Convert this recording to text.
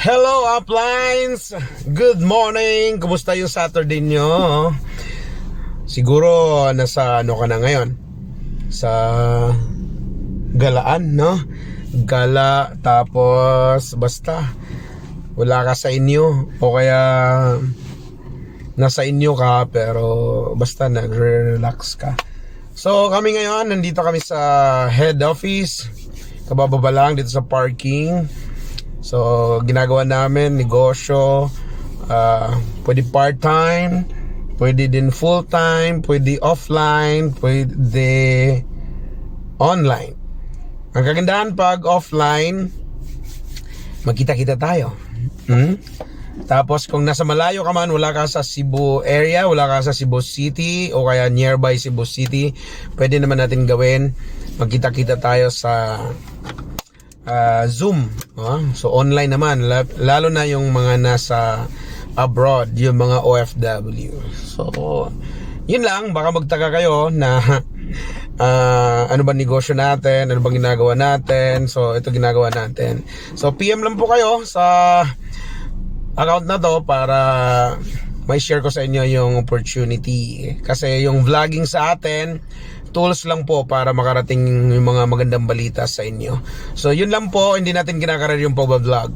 Hello uplines! Good morning! Kumusta yung Saturday nyo? Siguro nasa ano ka na ngayon? Sa galaan, no? Gala, tapos basta wala ka sa inyo o kaya nasa inyo ka pero basta nagre-relax ka. So kami ngayon, nandito kami sa head office. Kabababa lang dito sa parking. So ginagawa namin negosyo, pwede part-time, pwede din full-time, pwede offline, pwede online. Ang kagandahan pag offline, magkita-kita tayo. Tapos kung nasa malayo ka man, wala ka sa Cebu area, wala ka sa Cebu City o kaya nearby Cebu City, pwede naman natin gawin, magkita-kita tayo sa Zoom. So online naman, lalo na yung mga nasa abroad, yung mga OFW. So yun lang, baka magtaka kayo na ano ba negosyo natin, ano bang ginagawa natin. So ito ginagawa natin. So PM lang po kayo sa account na to para may share ko sa inyo yung opportunity. Kasi yung vlogging sa atin, tools lang po para makarating yung mga magandang balita sa inyo. So yun lang po, hindi natin kinakarir yung pag-vlog.